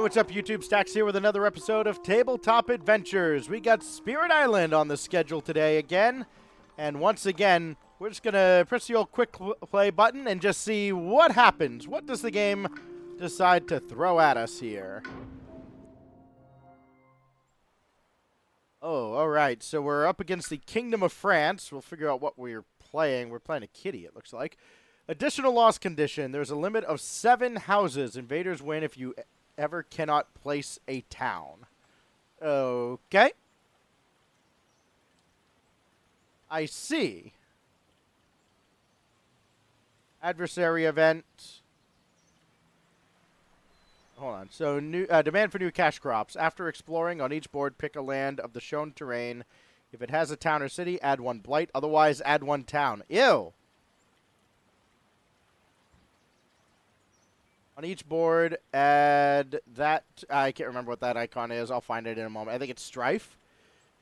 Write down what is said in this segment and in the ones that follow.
What's up, YouTube? Stax here with another episode of Tabletop Adventures. We got Spirit Island on the schedule today again. And once again, we're just going to press the old quick play button and just see what happens. What does the game decide to throw at us here? Oh, alright. So we're up against the Kingdom of France. We'll figure out what we're playing. We're playing a kitty, it looks like. Additional loss condition. There's a limit of 7 houses. Invaders win if you ever cannot place a town. Okay. I see. Adversary event. Hold on. So, new demand for new cash crops. After exploring on each board, pick a land of the shown terrain. If it has a town or city, add 1 blight. Otherwise, add 1 town. Ew. On each board, add that. I can't remember what that icon is. I'll find it in a moment. I think it's Strife.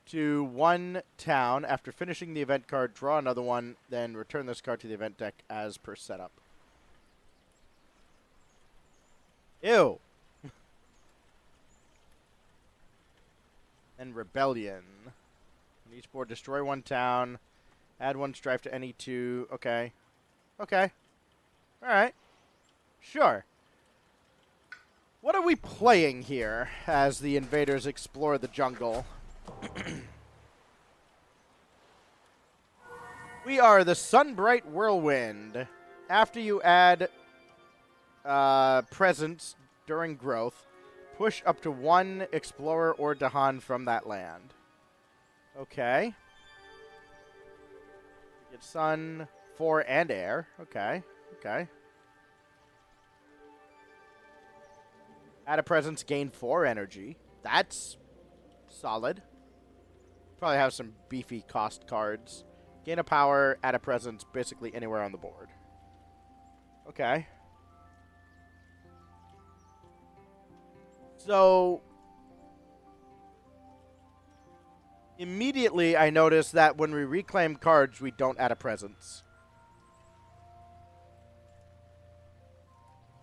To 1 town. After finishing the event card, draw another one. Then return this card to the event deck as per setup. Ew. And Rebellion. On each board, destroy 1 town. Add 1 Strife to any 2. Okay. Okay. Alright. Sure. What are we playing here as the invaders explore the jungle? We are the Sunbright Whirlwind. After you add presence during growth, push up to 1 explorer or Dahan from that land. Okay. You get sun, 4, and air. Okay. Okay. Add a presence, gain 4 energy. That's solid. Probably have some beefy cost cards. Gain a power, add a presence, basically anywhere on the board. Okay. So, immediately I notice that when we reclaim cards, we don't add a presence.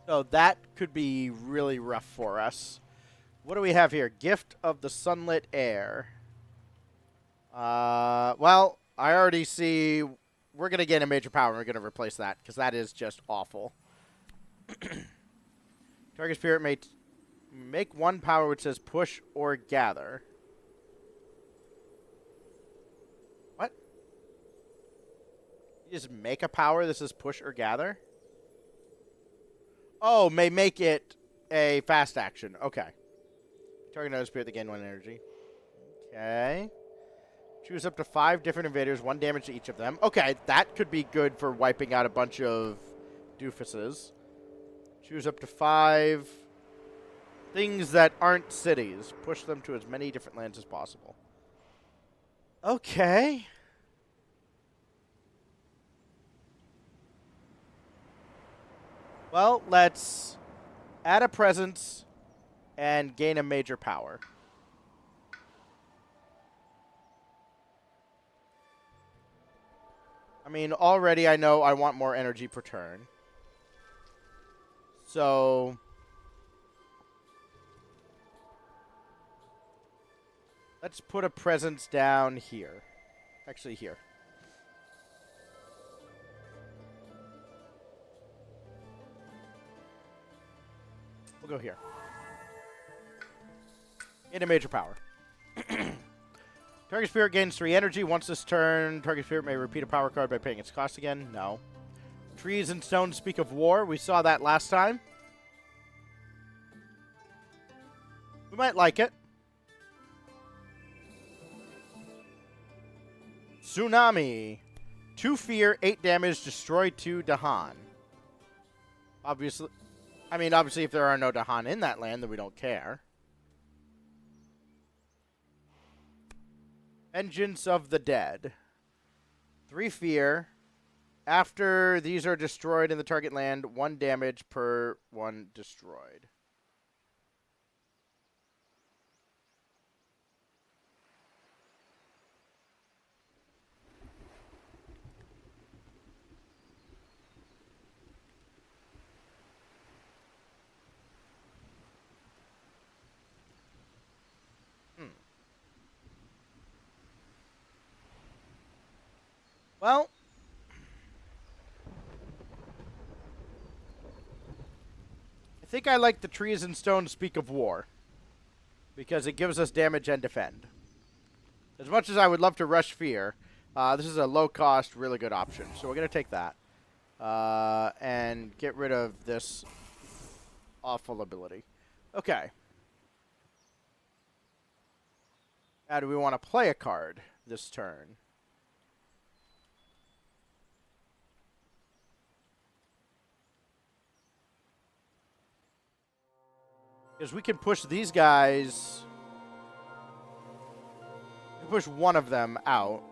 So that could be really rough for us. What do we have here? Gift of the Sunlit Air. Well, I already see we're going to gain a major power and we're going to replace that because that is just awful. Target spirit may make 1 power which says push or gather. What? You just make a power that says push or gather? Oh, may make it a fast action. Okay. Target another spirit to gain 1 energy. Okay. Choose up to 5 different invaders, 1 damage to each of them. Okay, that could be good for wiping out a bunch of doofuses. Choose up to 5 things that aren't cities. Push them to as many different lands as possible. Okay. Well, let's add a presence and gain a major power. I mean, already I know I want more energy per turn. So, let's put a presence down here. Actually, here. We'll go here. Gain a major power. Target spirit gains 3 energy. Once this turn, target spirit may repeat a power card by paying its cost again. No. Trees and stones speak of war. We saw that last time. We might like it. Tsunami. 2 fear, 8 damage, destroy 2 Dahan. Obviously, if there are no Dahan in that land, then we don't care. Vengeance of the Dead. 3 fear. After these are destroyed in the target land, 1 damage per 1 destroyed. Well, I think I like the trees and stone speak of war. Because it gives us damage and defend. As much as I would love to rush fear, this is a low-cost, really good option. So we're going to take that. And get rid of this awful ability. Okay. Now, do we want to play a card this turn? Because we can push these guys. We can push one of them out.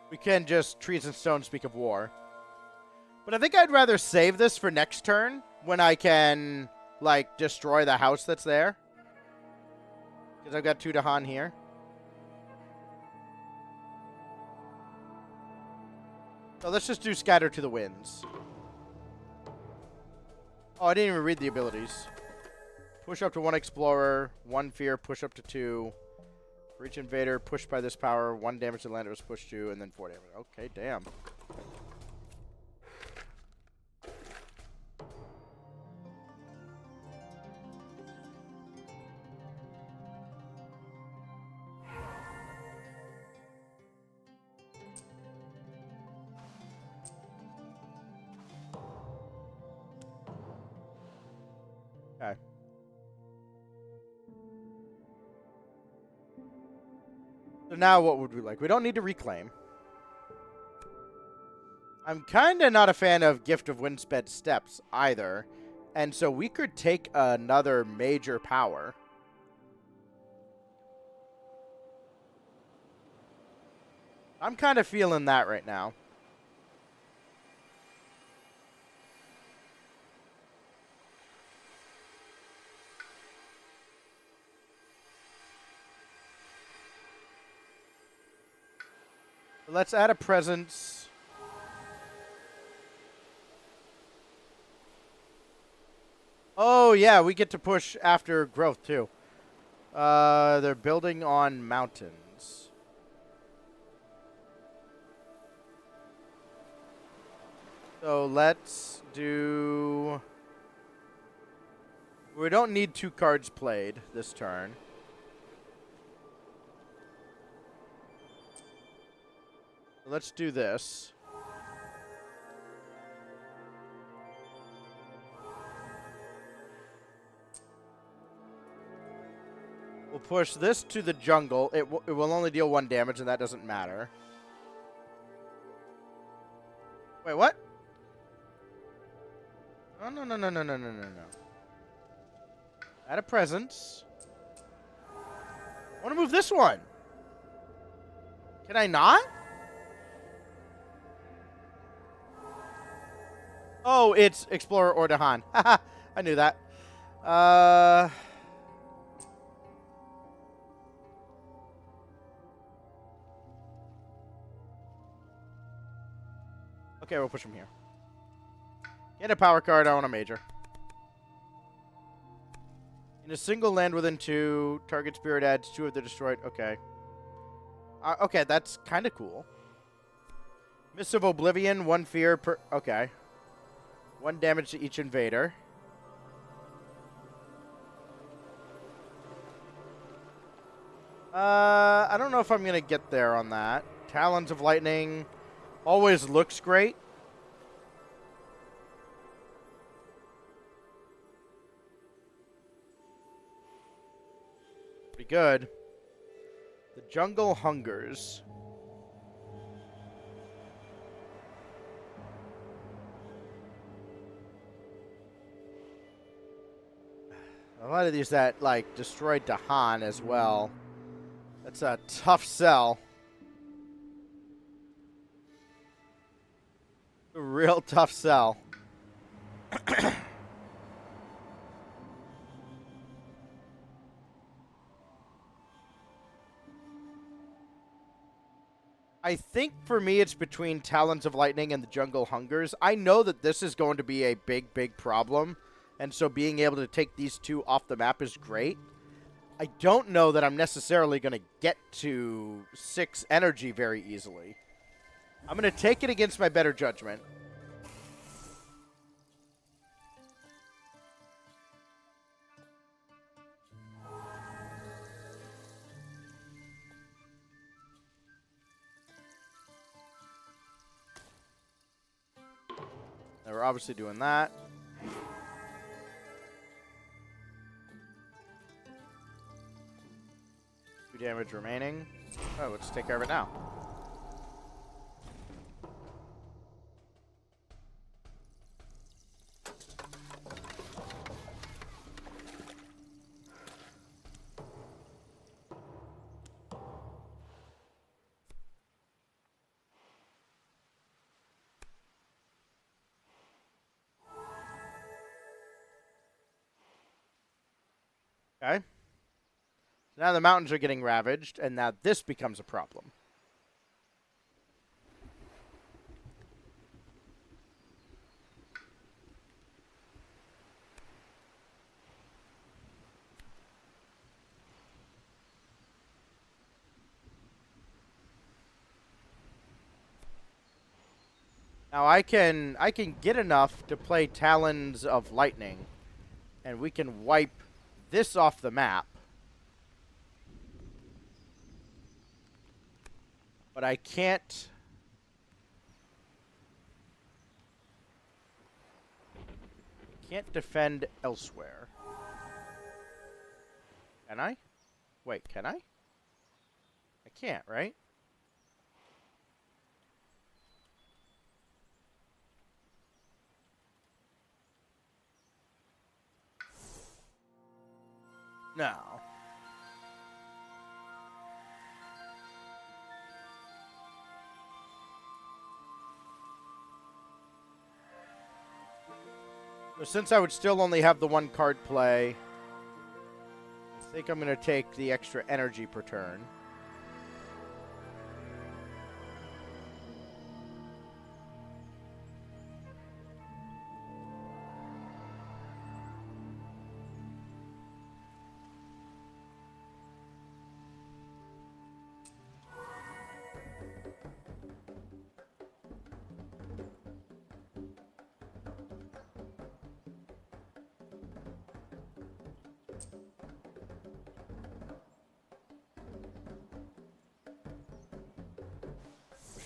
We can just trees and stone speak of war. But I think I'd rather save this for next turn when I can, like, destroy the house that's there. Because I've got 2 Dahan here. So let's just do Scatter to the Winds. Oh, I didn't even read the abilities. Push up to 1 Explorer, 1 Fear, push up to 2. For each invader pushed by this power, 1 damage to land it was pushed to, and then 4 damage. Okay, damn. Okay. So now what would we like? We don't need to reclaim. I'm kind of not a fan of Gift of Windsped Steps either. And so we could take another major power. I'm kind of feeling that right now. Let's add a presence. Oh, yeah, we get to push after growth, too. They're building on mountains. So let's do... We don't need 2 cards played this turn. Let's do this. We'll push this to the jungle. It will only deal 1 damage, and that doesn't matter. Wait, what? Oh, no. Add a presence. I want to move this one. Can I not? Oh, it's Explorer or Dahan. Haha, I knew that. Okay, we'll push him here. Get a power card, I want a major. In a single land within 2, target spirit adds 2 of the destroyed. Okay. Okay, that's kind of cool. Mist of Oblivion, 1 fear per... Okay. 1 damage to each invader. I don't know if I'm going to get there on that. Talons of Lightning always looks great. Pretty good. The jungle hungers. A lot of these that, like, destroyed Dahan as well. That's a tough sell. A real tough sell. I think for me it's between Talons of Lightning and the Jungle Hungers. I know that this is going to be a big, big problem. And so being able to take these 2 off the map is great. I don't know that I'm necessarily going to get to 6 energy very easily. I'm going to take it against my better judgment. Now we're obviously doing that. Damage remaining. Oh, let's take care of it now. Okay. Now the mountains are getting ravaged, and now this becomes a problem. Now I can get enough to play Talons of Lightning, and we can wipe this off the map. But I can't defend elsewhere. Can I? Wait, can I? I can't, right? No. So since I would still only have the 1 card play, I think I'm going to take the extra energy per turn.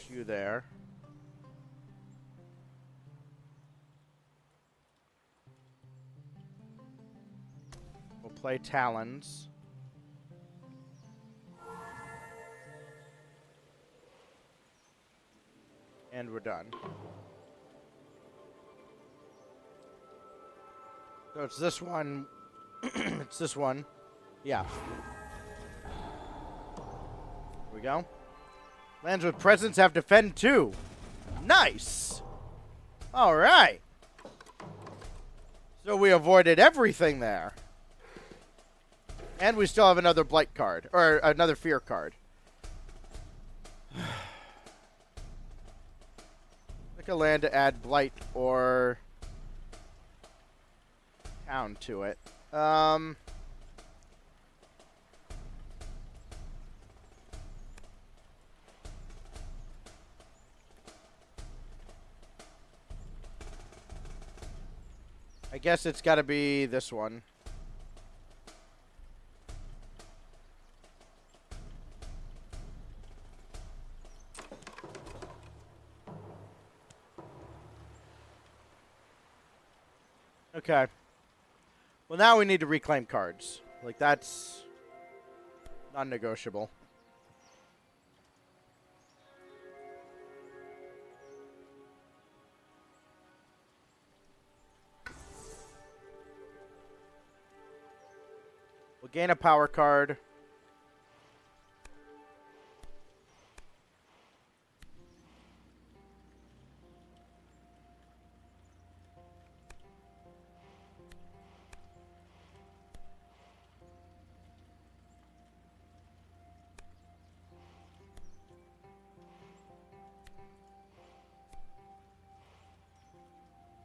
You there. We'll play Talons. And we're done. So it's this one. It's this one. Yeah. Here we go. Lands with presence have defend too. Nice. All right. So we avoided everything there. And we still have another blight card. Or another fear card. Pick a land to add blight or town to it. I guess it's got to be this one. Okay. Well, now we need to reclaim cards. Like, that's non-negotiable. We'll gain a power card.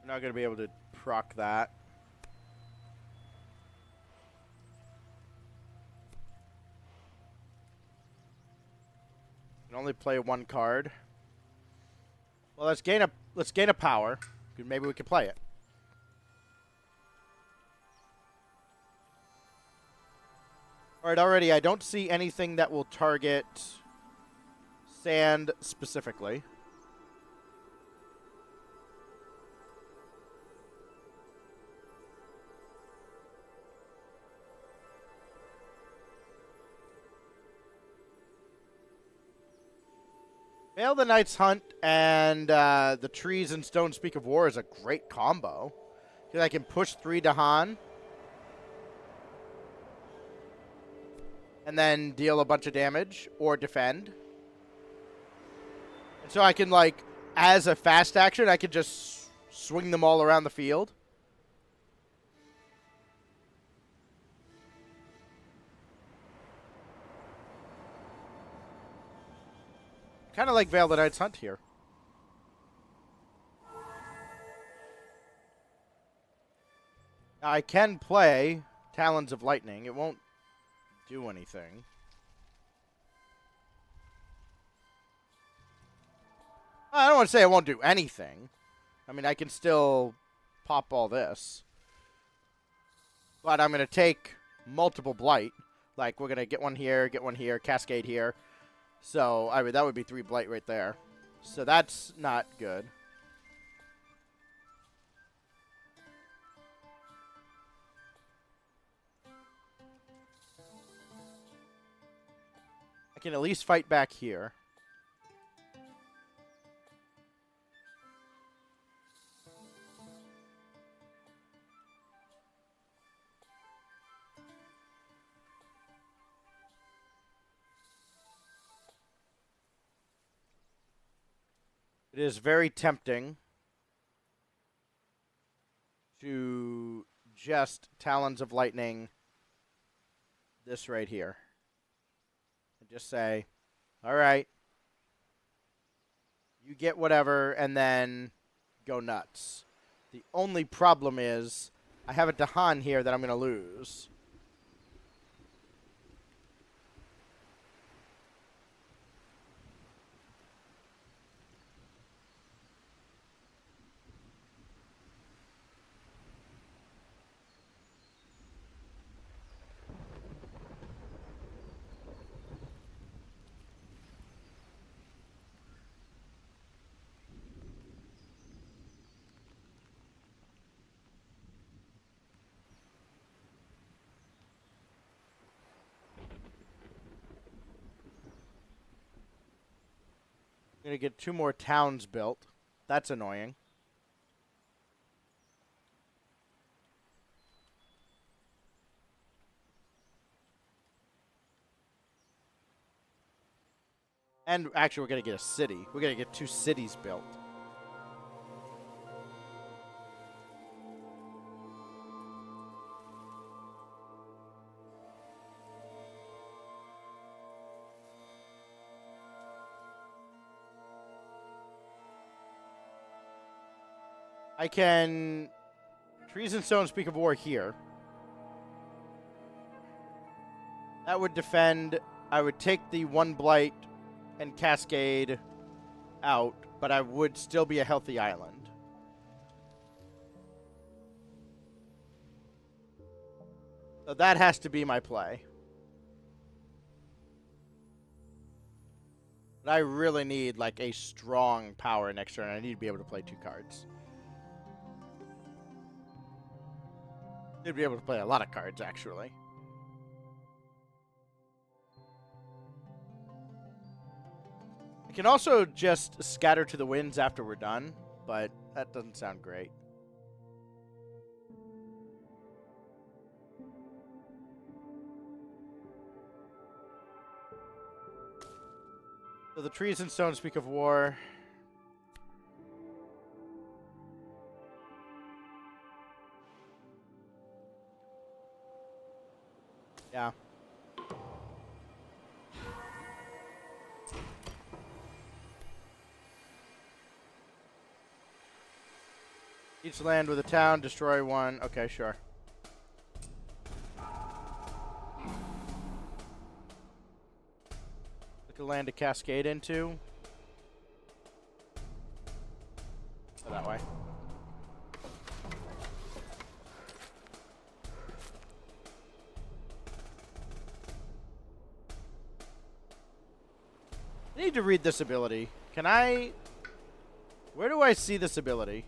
We're not going to be able to proc that. only play one card. Well, let's gain a power. Maybe we can play it. All right, already I don't see anything that will target sand specifically. Veil the Night's Hunt and the Trees and Stone Speak of War is a great combo. Because I can push 3 Dahan. And then deal a bunch of damage or defend. And so I can, like, as a fast action, I can just swing them all around the field. Kind of like Veil the Night's Hunt here. Now, I can play Talons of Lightning. It won't do anything. I don't want to say it won't do anything. I mean, I can still pop all this. But I'm going to take multiple Blight. Like, we're going to get one here, Cascade here. So, I mean, that would be 3 Blight right there. So that's not good. I can at least fight back here. It is very tempting to just Talons of Lightning this right here. And just say, all right, you get whatever, and then go nuts. The only problem is I have a Dahan here that I'm going to lose. Gonna get 2 more towns built. That's annoying. And actually, we're gonna get a city. We're gonna get 2 cities built. I can Trees and Stone Speak of War here. That would defend. I would take the 1 Blight and Cascade out, but I would still be a healthy island. So that has to be my play. But I really need like a strong power next turn. I need to be able to play 2 cards. You'd be able to play a lot of cards, actually. I can also just scatter to the winds after we're done, but that doesn't sound great. So the Trees and Stone Speak of War. Yeah. Each land with a town, destroy 1. Okay, sure. Look a land to cascade into. Go that way. I need to read this ability. Can I... Where do I see this ability?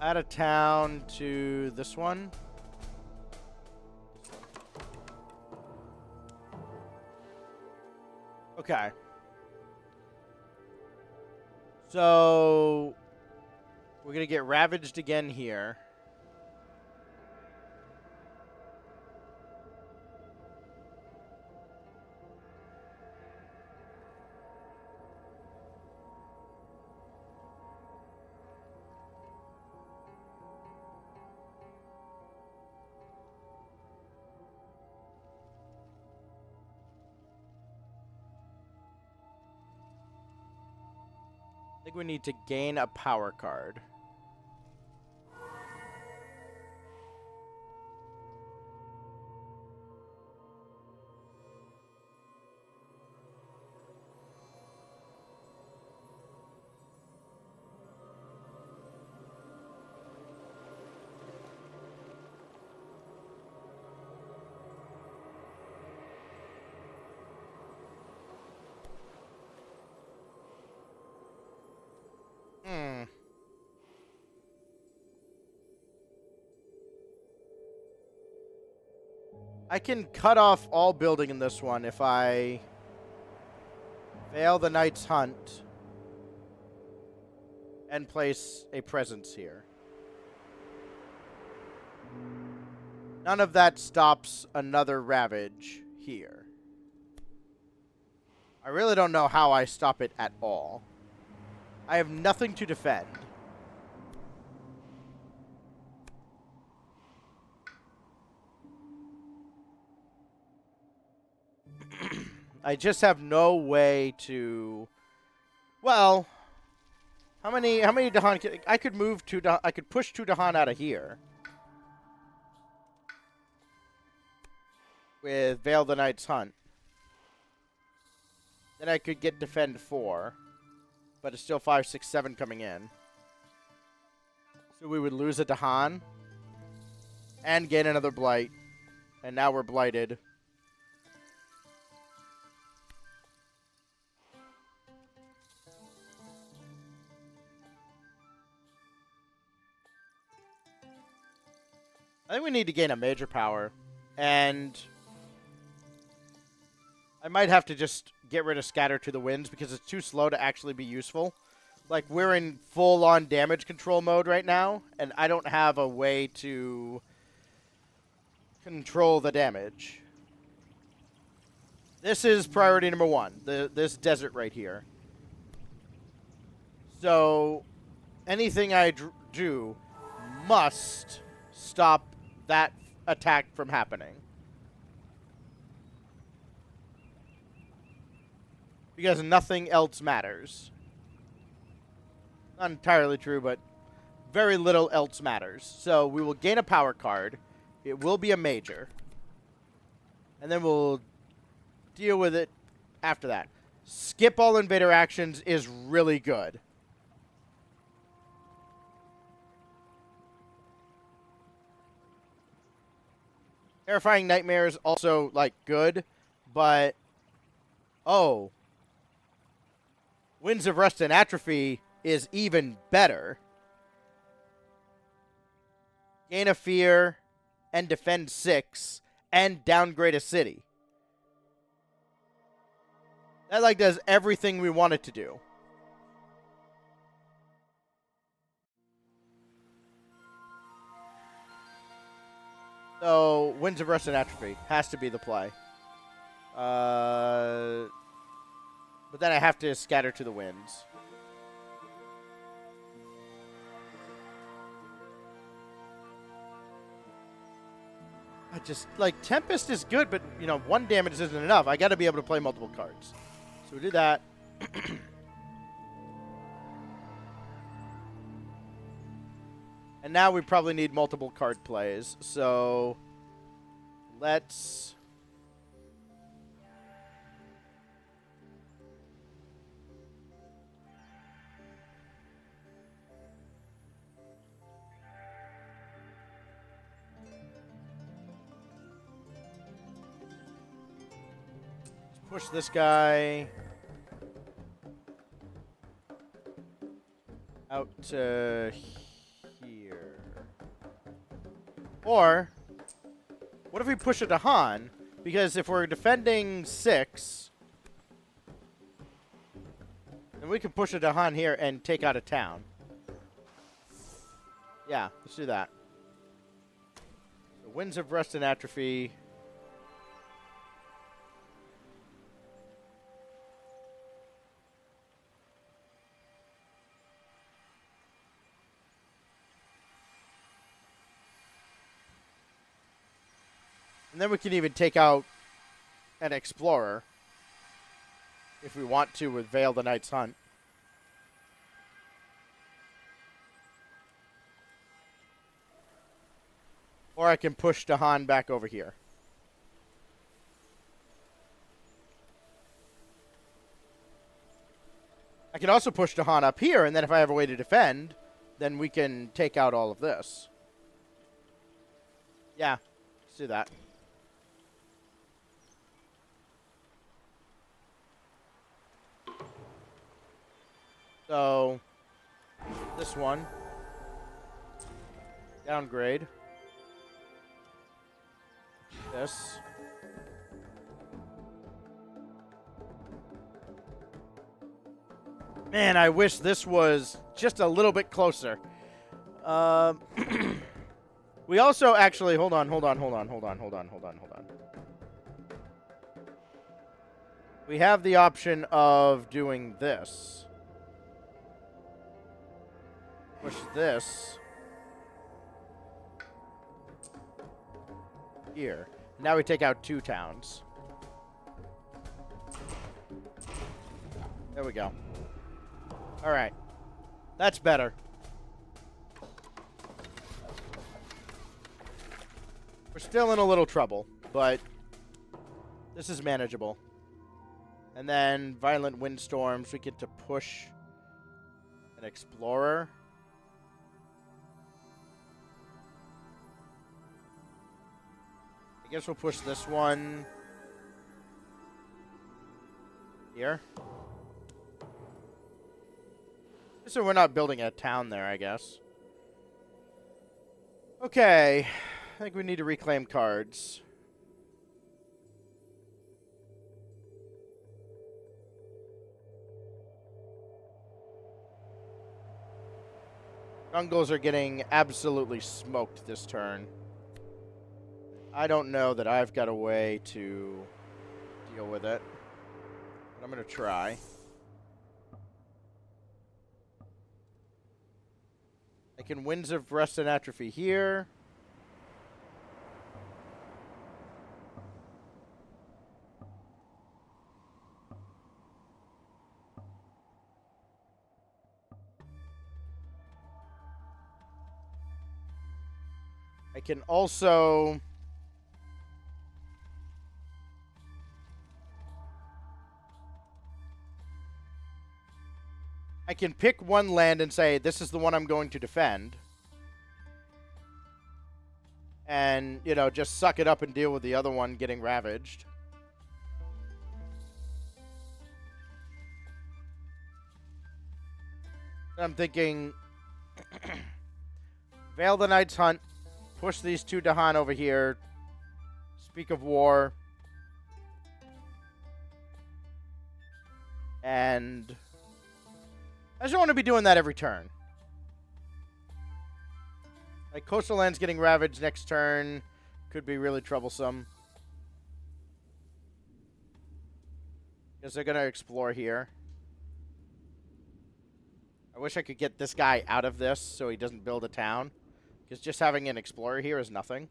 Add a town to this one. Okay. So we're going to get ravaged again here. I think we need to gain a power card. I can cut off all building in this one if I fail the Knight's Hunt and place a presence here. None of that stops another Ravage here. I really don't know how I stop it at all. I have nothing to defend. I just have no way to... Well, how many Dahan... I could move two... I could push two Dahan out of here. With Veil the Knight's Hunt. Then I could get defend 4. But it's still 5, 6, 7 coming in. So we would lose a Dahan. And gain another Blight. And now we're blighted. I think we need to gain a major power, and I might have to just get rid of Scatter to the Winds because it's too slow to actually be useful. Like, we're in full-on damage control mode right now, and I don't have a way to control the damage. This is priority number 1, this desert right here. So, anything I do must stop that attack from happening. Because nothing else matters. Not entirely true, but very little else matters. So we will gain a power card. It will be a major. And then we'll deal with it after that. Skip all invader actions is really good. Terrifying Nightmare is also, like, good, but... Oh. Winds of Rust and Atrophy is even better. Gain a Fear and defend 6 and downgrade a city. That, like, does everything we want it to do. So, Winds of Rust and Atrophy has to be the play. But then I have to scatter to the winds. I just, like, Tempest is good, but, you know, 1 damage isn't enough. I gotta be able to play multiple cards. So we do that. And now we probably need multiple card plays. So let's... push this guy out to here. Or, what if we push it to Han? Because if we're defending 6, then we can push it to Han here and take out a town. Yeah, let's do that. The Winds of Rust and Atrophy. And then we can even take out an Explorer if we want to with Veil the Night's Hunt. Or I can push Dahan back over here. I can also push Dahan up here, and then if I have a way to defend, then we can take out all of this. Yeah, let's do that. So, this one, downgrade, this, man, I wish this was just a little bit closer. We also actually, hold on. We have the option of doing this. Push this here. Now we take out 2 towns. There we go. All right. That's better. We're still in a little trouble, but this is manageable. And then Violent Windstorms, we get to push an Explorer. I guess we'll push this one here. So we're not building a town there, I guess. Okay. I think we need to reclaim cards. Jungles are getting absolutely smoked this turn. I don't know that I've got a way to deal with it, but I'm going to try. I can Winds of Rust and Atrophy here. I can also... I can pick one land and say, this is the one I'm going to defend. And, you know, just suck it up and deal with the other one getting ravaged. I'm thinking... Veil the Night's Hunt. Push these 2 Dahan over here. Speak of War. And... I just don't want to be doing that every turn. Like, Coastal Land's getting ravaged next turn. Could be really troublesome. Because they're going to explore here. I wish I could get this guy out of this so he doesn't build a town. Because just having an explorer here is nothing.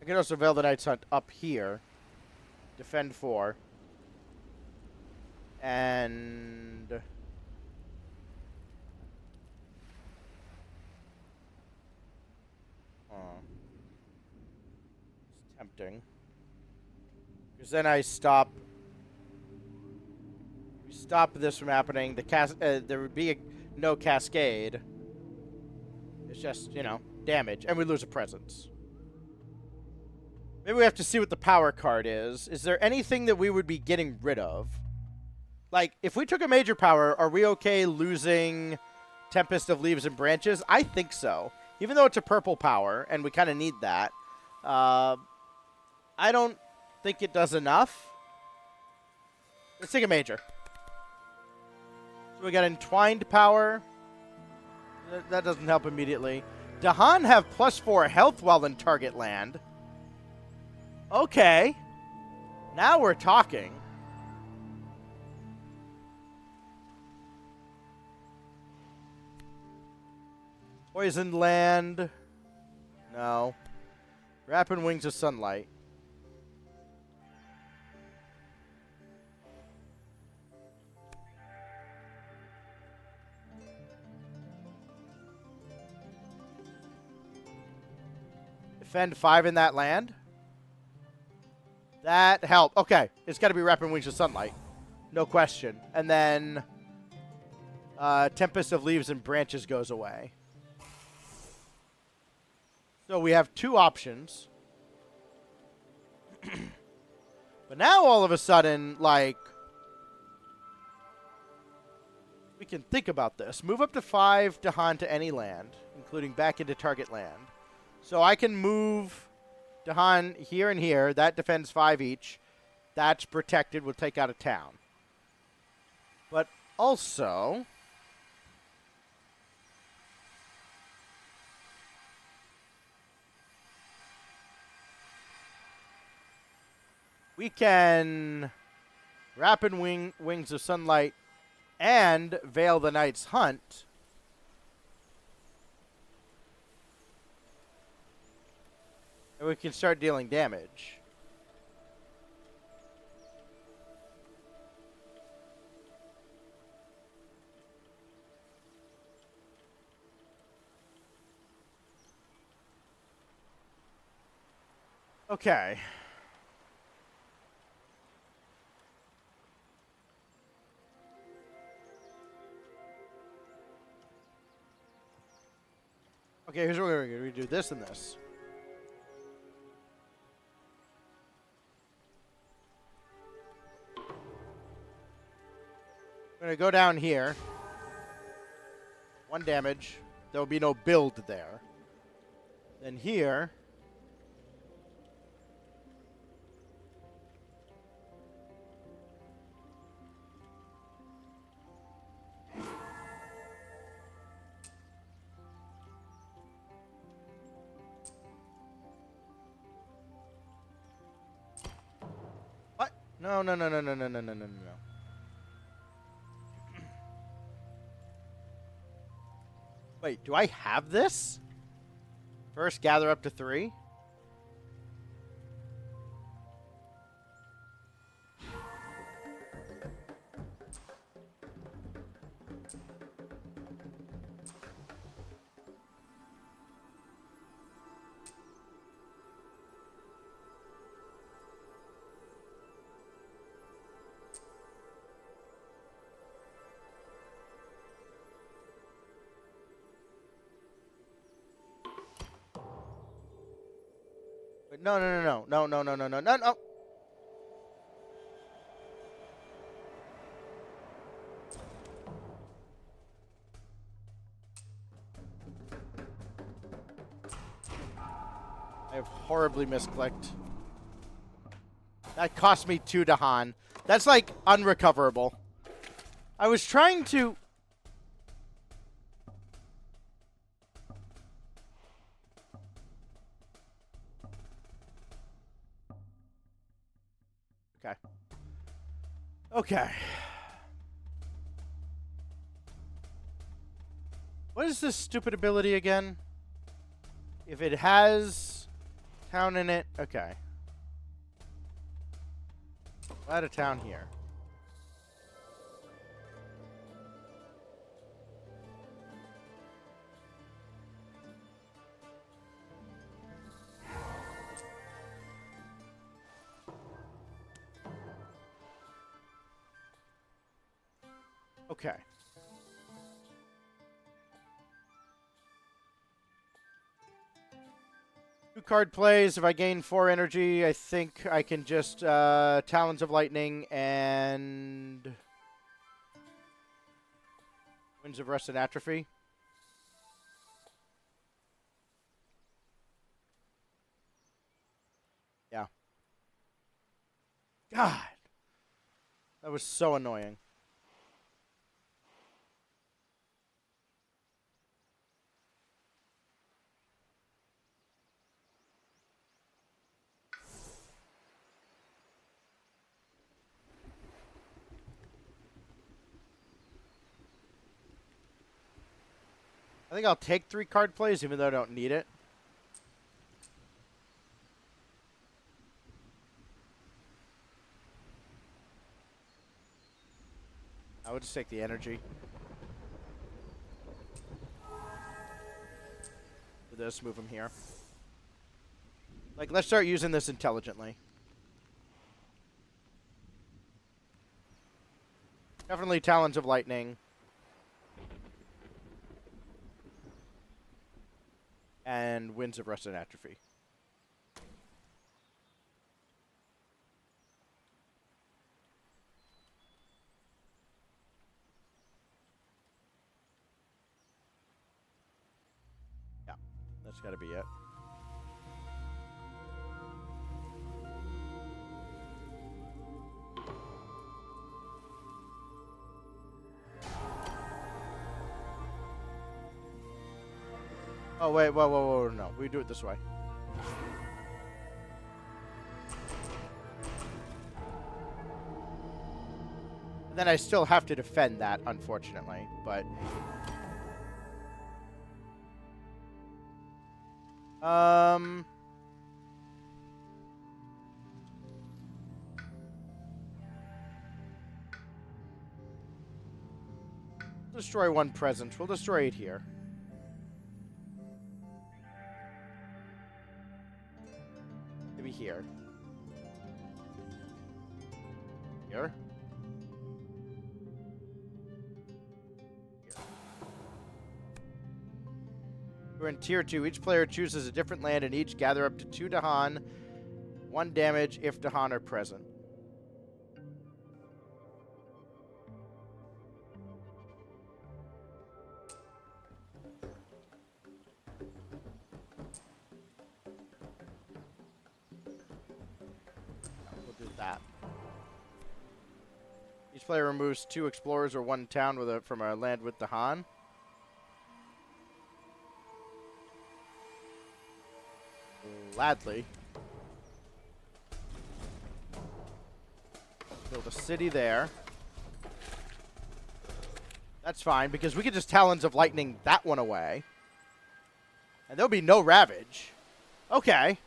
I can also Veil the Night's Hunt up here. Defend 4. And... it's tempting. Because then I stop this from happening. There would be no cascade. It's just, you know, damage. And we lose a presence. Maybe we have to see what the power card is. Is there anything that we would be getting rid of? Like, if we took a major power, are we okay losing Tempest of Leaves and Branches? I think so. Even though it's a purple power, and we kind of need that. I don't think it does enough. Let's take a major. So we got Entwined Power. That doesn't help immediately. Dahan have +4 health while in target land. Okay. Now we're talking. Poisoned Land. No. Rapid Wings of Sunlight. Defend 5 in that land. That helped. Okay. It's got to be Rapid Wings of Sunlight. No question. And then Tempest of Leaves and Branches goes away. So we have 2 options. But now all of a sudden, like, we can think about this. Move up to 5 Dahan to any land, including back into target land. So I can move Dahan here and here. That defends 5 each. That's protected. We'll take out a town. But also... we can Rapid Wings of Sunlight and Veil the Night's Hunt. And we can start dealing damage. Okay. Okay, here's what we're going to do. This and this. I'm going to go down here. 1 damage. There will be no build there. Then here. What? No. Wait, do I have this? First, gather up to 3. No. I have horribly misclicked. That cost me 2 Dahan. That's like unrecoverable. I was trying to... Okay. What is this stupid ability again? If it has town in it. Okay. Out of town here. Okay. 2 card plays. If I gain 4 energy, I think I can just Talons of Lightning and Winds of Rust and Atrophy. Yeah. God. That was so annoying. I think I'll take 3 card plays even though I don't need it. I would just take the energy. For this, move him here. Like, let's start using this intelligently. Definitely Talons of Lightning. And Winds of Rust and Atrophy. Yeah, that's gotta be it. Oh, wait, whoa, no. We do it this way. And then I still have to defend that, unfortunately, but... Destroy 1 presence. We'll destroy it here. Maybe here. Here. We're in Tier 2. Each player chooses a different land and each gather up to 2 Dahan. 1 damage if Dahan are present. We'll do that. Each player removes 2 explorers or 1 town from a land with Dahan. Gladly. Build a city there. That's fine, because we could just Talons of Lightning that one away. And there'll be no Ravage. Okay.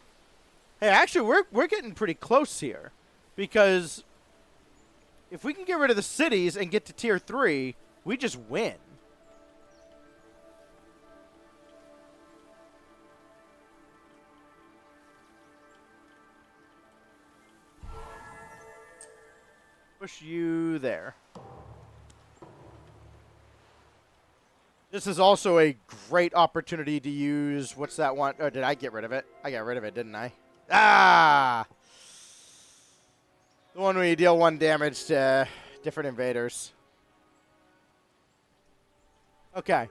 Hey, actually, we're getting pretty close here. Because if we can get rid of the cities and get to Tier 3, we just win. Push you there. This is also a great opportunity to use... What's that one? Oh, did I get rid of it? I got rid of it, didn't I? Ah! The one where you deal 1 damage to different invaders. Okay.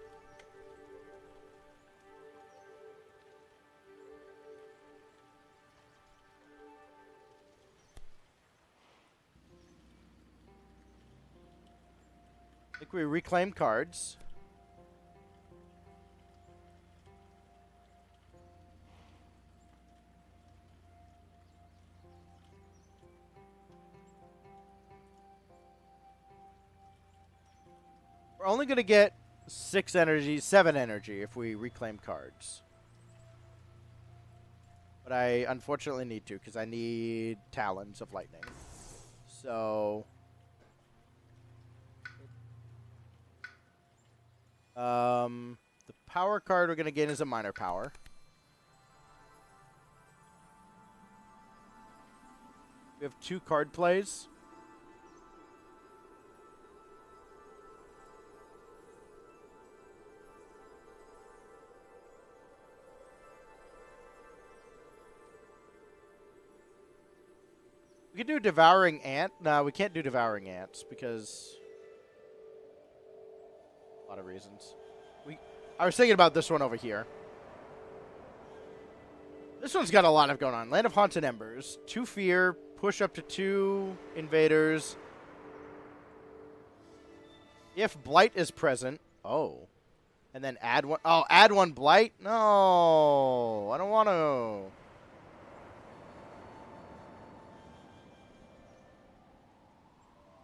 I think we reclaim cards. We're only going to get 7 energy if we reclaim cards. But I unfortunately need to, because I need Talons of Lightning. So... the power card we're going to gain is a minor power. We have 2 card plays. We can do Devouring Ant. No, we can't do Devouring Ants because... a lot of reasons. I was thinking about this one over here. This one's got a lot of going on. Land of Haunted Embers. 2 fear. Push up to 2 invaders. If Blight is present. Oh. And then add 1. Oh, add 1 Blight? No. I don't want to.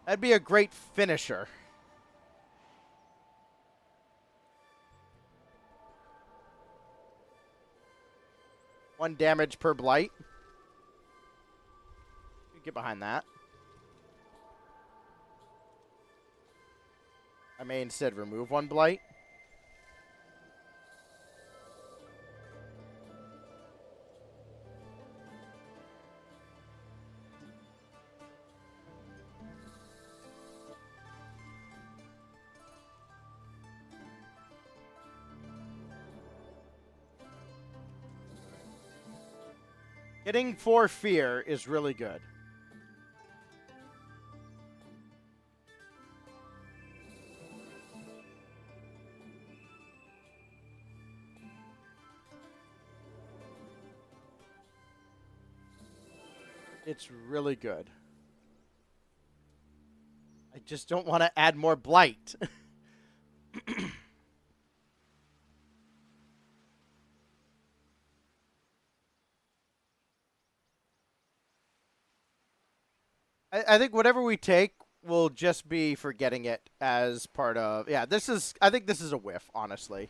That'd be a great finisher. One damage per Blight. Get behind that. I may instead remove 1 Blight. Getting 4 fear is really good. It's really good. I just don't want to add more Blight. I think whatever we take will just be for getting it as part of... Yeah, this is... I think this is a whiff, honestly.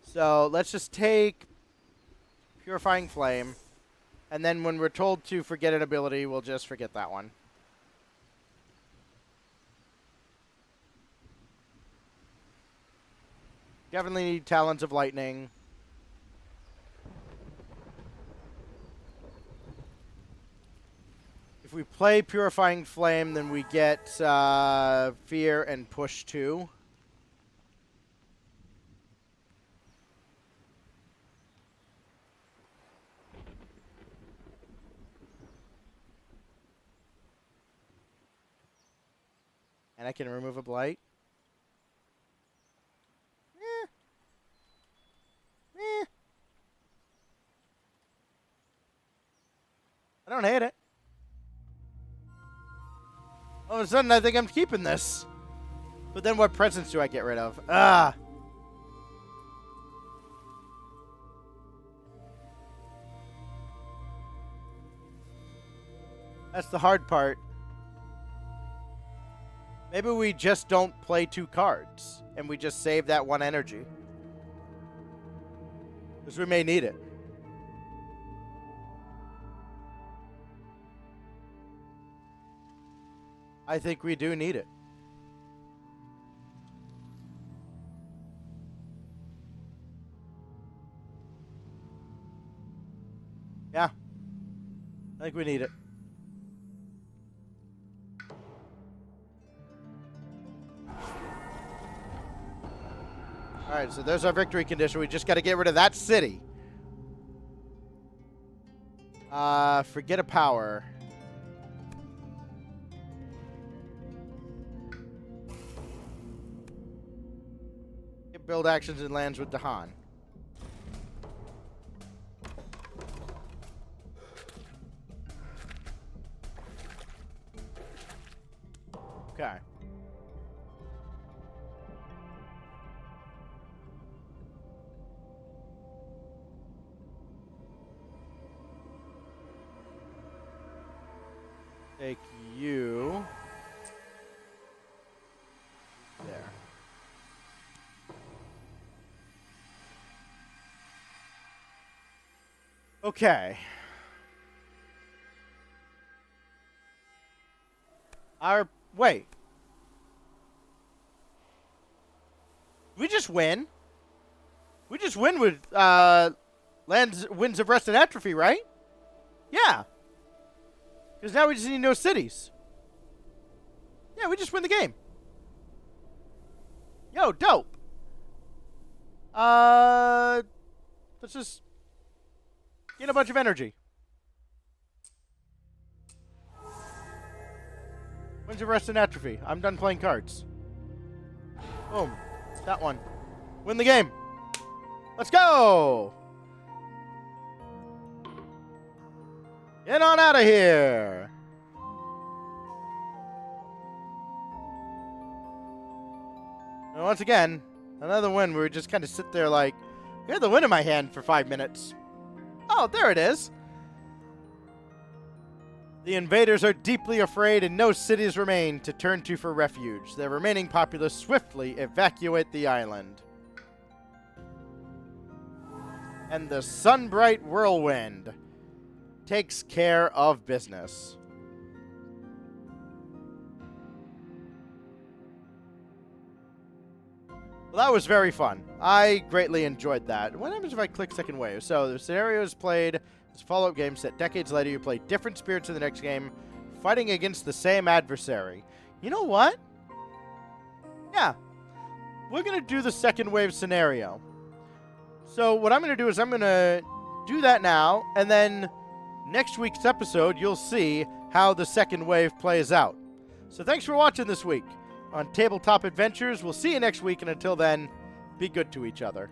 So let's just take Purifying Flame. And then when we're told to forget an ability, we'll just forget that one. Definitely need Talons of Lightning. If we play Purifying Flame, then we get Fear and Push 2. And I can remove a Blight. I don't hate it. All of a sudden, I think I'm keeping this. But then what presents do I get rid of? Ah. That's the hard part. Maybe we just don't play 2 cards. And we just save that 1 energy. Because we may need it. I think we do need it. Yeah. I think we need it. Alright, so there's our victory condition. We just got to get rid of that city. Forget a power. Build actions and lands with Dahan. Okay. Take you. There. Okay. Wait. We just win? We just win with, Winds of Rest and Atrophy, right? Yeah. Because now we just need no cities. Yeah, we just win the game. Yo, dope. Let's just get a bunch of energy. Winds of Rest and Atrophy. I'm done playing cards. Boom. That one. Win the game. Let's go! Get on out of here! And once again, another win where we just kind of sit there like, I had the win in my hand for 5 minutes. Oh, there it is. The invaders are deeply afraid and no cities remain to turn to for refuge. The remaining populace swiftly evacuate the island. And the Sunbright Whirlwind takes care of business. Well, that was very fun. I greatly enjoyed that. What happens if I click second wave? So the scenario is played as a follow-up game set decades later. You play different spirits in the next game, fighting against the same adversary. You know what? Yeah. We're going to do the second wave scenario. So what I'm going to do is I'm going to do that now, and then next week's episode, you'll see how the second wave plays out. So thanks for watching this week on Tabletop Adventures. We'll see you next week, and until then, be good to each other.